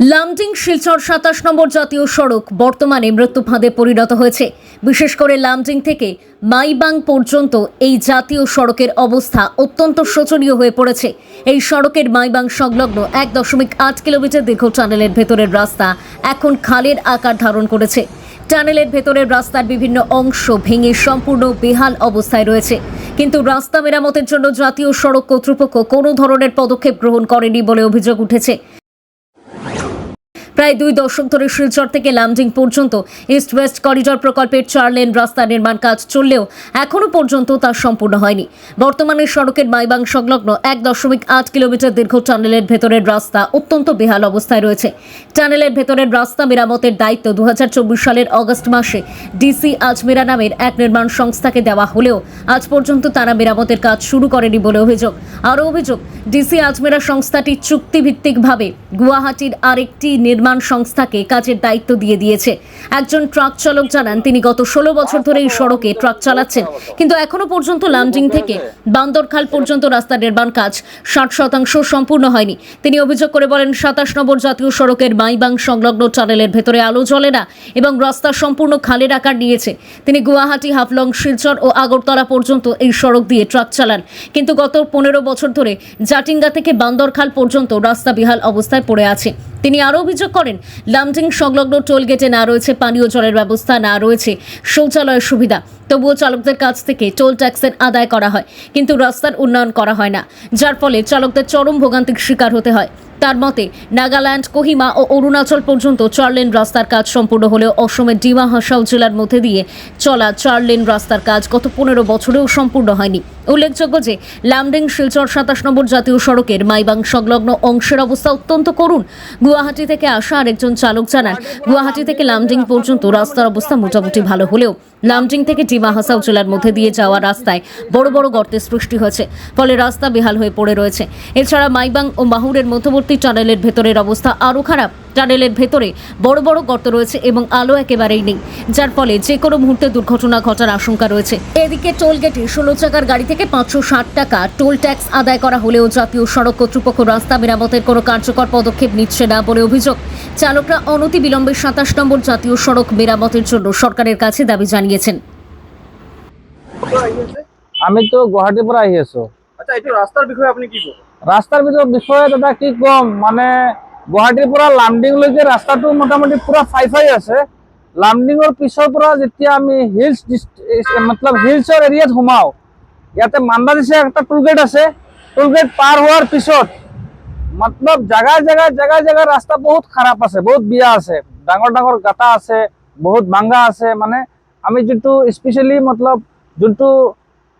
লামডিং শিলচর ২৭ নম্বর জাতীয় সড়ক বর্তমানে মৃত্যু ফাঁদে পরিণত হয়েছে। বিশেষ করে লামডিং থেকে মাইবাং পর্যন্ত এই জাতীয় সড়কের অবস্থা অত্যন্ত শোচনীয় হয়ে পড়েছে। এই সড়কের মাইবাং সংলগ্ন ১.৮ কিলোমিটার দীর্ঘ টানেলের ভেতরের রাস্তা এখন খালের আকার ধারণ করেছে। টানেলের ভেতরের রাস্তার বিভিন্ন অংশ ভেঙে সম্পূর্ণ বেহাল অবস্থায় রয়েছে, কিন্তু রাস্তা মেরামতের জন্য জাতীয় সড়ক কর্তৃপক্ষ কোনো ধরনের পদক্ষেপ গ্রহণ করেনি বলে অভিযোগ উঠেছে। প্রায় 2 দশক ধরে শিলচর থেকে লামডিং পর্যন্ত ইস্ট ওয়েস্ট করিডর প্রকল্পের 4 লেন রাস্তা নির্মাণ কাজ চললেও এখনও পর্যন্ত তা সম্পূর্ণ হয়নি। বর্তমানে সড়কের মাইবাং সংলগ্ন 1.8 কিলোমিটার দীর্ঘ টানেলের ভেতরের রাস্তা অত্যন্ত বেহাল অবস্থায় রয়েছে। টানেলের ভেতরের রাস্তা মেরামতের দায়িত্ব 2024 সালের অগস্ট মাসে ডিসি আজমেরা নামের এক নির্মাণ সংস্থাকে দেওয়া হলেও আজ পর্যন্ত তারা মেরামতের কাজ শুরু করেনি বলে অভিযোগ। আরও অভিযোগ, ডিসি আজমেরা সংস্থাটি চুক্তিভিত্তিকভাবে গুয়াহাটির আরেকটি নির্মাণ সংস্থাকে কাজের দায়িত্ব দিয়ে দিয়েছে। একজন ট্রাক চালক জানান, তিনি গত 16 বছর ধরে এই সড়কে ট্রাক চালাচ্ছেন, কিন্তু এখনো পর্যন্ত লামডিং থেকে বান্দরখাল পর্যন্ত রাস্তা নির্মাণ কাজ 60% সম্পূর্ণ হয়নি। তিনি অভিযোগ করে বলেন, 27 নম্বর জাতীয় সড়কের মাইবাং সংলগ্ন টানেলের ভেতরে আলো জ্বলে না এবং রাস্তা সম্পূর্ণ খালের আকার নিয়েছে। তিনি গুয়াহাটি, হাফলং, শিলচর ও আগরতলা পর্যন্ত এই সড়ক দিয়ে ট্রাক চালান, কিন্তু গত 15 বছর ধরে জাটিঙ্গা থেকে বান্দরখাল পর্যন্ত রাস্তা বেহাল অবস্থায় পড়ে আছে। তিনি আরও অভিযোগ করেন, লামডিং সংলগ্ন টোল গেটে না রয়েছে পানীয় জলের ব্যবস্থা, না রয়েছে শৌচালয়ের সুবিধা। তবুও চালকদের কাছ থেকে টোল ট্যাক্সের আদায় করা হয়, কিন্তু রাস্তার উন্নয়ন করা হয় না, যার ফলে চালকদের চরম ভোগান্তির শিকার হতে হয়। তার মতে, নাগাল্যান্ড, কোহিমা ও অরুণাচল পর্যন্ত 4 লেন রাস্তার কাজ সম্পূর্ণ হলেও অসমের ডিমা হাসাও জেলার মধ্যে দিয়ে চলা 4 লেন রাস্তার কাজ গত 15 বছরেও সম্পূর্ণ হয়নি। উল্লেখযোগ্য যে লামডিং শিলচর 27 নম্বর জাতীয় সড়কের মাইবাং সংলগ্ন অংশের অবস্থা অত্যন্ত করুণ। গুয়াহাটি থেকে আসা আরেকজন চালক জানান, গুয়াহাটি থেকে লামডিং পর্যন্ত রাস্তার অবস্থা মোটামুটি ভালো হলেও লামডিং থেকে ডিমা হাসাও জেলার মধ্যে দিয়ে যাওয়া রাস্তায় বড় বড় গর্তের সৃষ্টি হয়েছে, ফলে রাস্তা বেহাল হয়ে পড়ে রয়েছে। এছাড়া মাইবাং ও মাহুরের মধ্যবর্তী টানেলের ভেতরের অবস্থা আরও খারাপ। টানেলের ভেতরে বড় বড় গর্ত রয়েছে এবং আলো একেবারেই নেই, যার ফলে যে কোনো মুহূর্তে দুর্ঘটনা ঘটার আশঙ্কা রয়েছে। এদিকে টোল গেটে 16 চাকার গাড়ি থেকে 560 টাকা টোল ট্যাক্স আদায় করা হলেও জাতীয় সড়ক কর্তৃপক্ষ রাস্তা মেরামতের কোনো কার্যকর পদক্ষেপ নিচ্ছে না বলে অভিযোগ। চালকরা অনতি বিলম্বে 27 নম্বর জাতীয় সড়ক মেরামতের জন্য সরকারের কাছে দাবি জানিয়েছেন। আমি তো গুৱাহাটীৰ পৰা আহি আছো। আচ্ছা, এইটো ৰাস্তাৰ বিষয়ে আপুনি কি ক'ব? ৰাস্তাৰ বিষয়ে দাদা কি কম, মানে গুৱাহাটীৰ পৰা লামডিংলৈকে ৰাস্তাটো মোটামুটি পুৰা ফাই আছে। লামডিঙৰ পিছৰ পৰা যেতিয়া আমি হিলছৰ এৰিয়াত সোমাও, ইয়াতে মান্দাদিছে একটা টোল গেট আছে। টোল গেট পাৰ হোৱাৰ পিছত জাগায় ৰাস্তা বহুত খারাপ আছে, বহুত বিয়া আছে, ডাঙৰ ডাঙৰ গাঁটা আছে, বহুত ভাঙ্গা আছে। মানে আমি যোনটো স্পেচিয়েলি যোনটো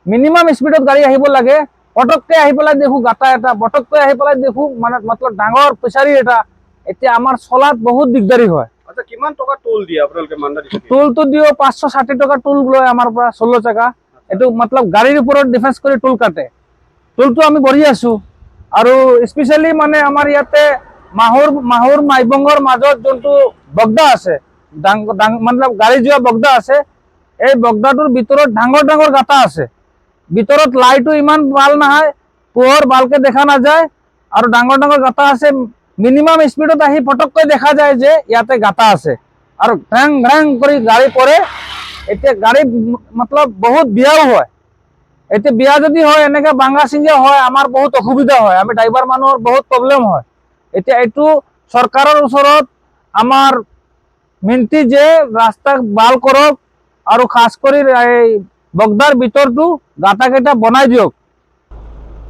মিনিমাম স্পীডত গাড়ী আহিব লাগে, পটককৈ আহি পেলাই দেখো গাঁটা এটা, পটককৈ আহি পেলাই দেখো মানে ডাঙৰ ফিচাৰী এটা। এতিয়া আমাৰ চলাত বহুত দিগদাৰী হয়। আচ্ছা, কিমান টকা টোল দিয়ে আপোনালোকে মান্দাদিছে? টোলটো দিও 560 টকা টোল লয় আমাৰ পৰা 16 চাকা। এইটো গাড়ীৰ ওপৰত ডিফেন্স কৰি টোল কাটে। টোলটো আমি ভৰি আছো। আৰু স্পেচিয়েলি মানে আমাৰ ইয়াতে মাহুৰ মাইবঙৰ মাজত যোনটো বগদা আছে, গাড়ী যোৱা বগদা আছে, এই বগদাটোৰ ভিতৰত ডাঙৰ ডাঙৰ গাঁটা আছে। ভিতৰত লাইটো ইমান ভাল নহয়, পোহৰ ভালকে দেখা নাযায়, আৰু ডাঙৰ ডাঙৰ গাঁটা আছে। মিনিমাম স্পীডত আহি ফটককৈ দেখা যায় যে ইয়াতে গাঁটা আছে, আৰু ঘ্ৰাং ঘ্ৰাং কৰি গাড়ী পৰে। এতিয়া গাড়ী বহুত বিয়াও হয়। এতিয়া বিয়া যদি হয়, এনেকে ভাঙা চিঙা হয়, আমাৰ বহুত অসুবিধা হয়, আমি ড্ৰাইভাৰ মানুহৰ বহুত প্ৰব্লেম হয়। এতিয়া এইটো চৰকাৰৰ ওচৰত আমাৰ মিনতি যে ৰাস্তা ভাল কৰক, আৰু খাস কৰি এই বগদার ভিতরটো গাঁটা কেটা বনাই দিয়ক।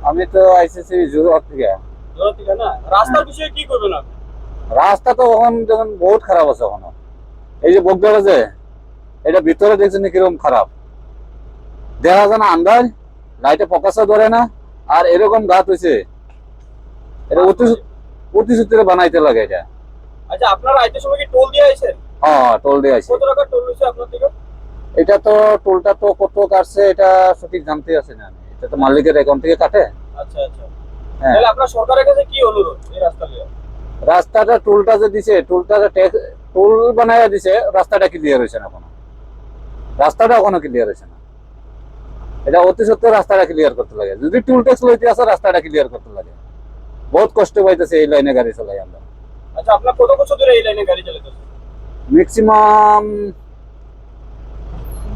আমি তো আইসিসি জোরহাট থেকে। জোরহাট থেকে না? রাস্তার বিষয়ে কি করবেন আপনি? রাস্তা তো এখন যখন বহুত খারাপ আছে। এখন এই যে বগদার আছে, এটা ভিতরে দেখছেন কিরকম খারাপ, দেখা যায় না, আন্দাজ লাইটে ফোকাসও ধরে না। আর এরকম গাত হয়েছে, এটা অতি সূত্রে বানাইতে লাগে এটা। আচ্ছা, আপনারা আইতে সময় কি টোল দিয়ে আইছেন? হ্যাঁ, টোল দিয়ে আইছে। কত টাকা টোল হইছে আপনার থেকে? এটা তো টোলটা তো কত কাটছে এটা সঠিক জানতে আছে না আমি। এটা তো মালিকের অ্যাকাউন্ট থেকে কাটে। আচ্ছা আচ্ছা, হ্যাঁ। তাহলে আপনার সরকারের কাছে কি অনুরোধ এই রাস্তা নিয়ে? রাস্তাটা টোলটা যে দিছে, টোল বানাইয়া দিছে, রাস্তাটা ক্লিয়ার হয়েছে না এখনো। রাস্তাটা এখনো ক্লিয়ার হয়েছে না। এটা অতি সত্য রাস্তাটা ক্লিয়ার করতে লাগে। যদি টোল ট্যাক্স লইতে আসে, রাস্তাটা ক্লিয়ার করতে লাগে। বহুত কষ্ট পাইতেছে এই লাইনে গাড়ি চালাই আমরা। আচ্ছা আপনার কত বছর ধরে এই লাইনে গাড়ি চালাতেছেন? ম্যাক্সিমাম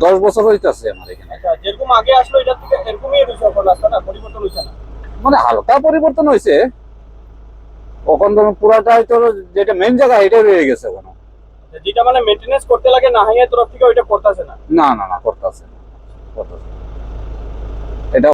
10 বছর হইতাছে আমার এখানে। আচ্ছা যেরকম আগে আসলো এটা থেকে এরকমই রয়েছে এখন রাস্তাটা, পরিবর্তন হয়েছে না? মানে হালকা পরিবর্তন হয়েছে, ওখান ধরুন পুরাটাই তো যেটা মেন জায়গা এটাই রয়ে গেছে ওখানে। আচ্ছা, যেটা মানে মেইনটেনেন্স করতে লাগে না হাইয়ের তরফ থেকে ওইটা করতেছে না? না না না, করতেছে এটা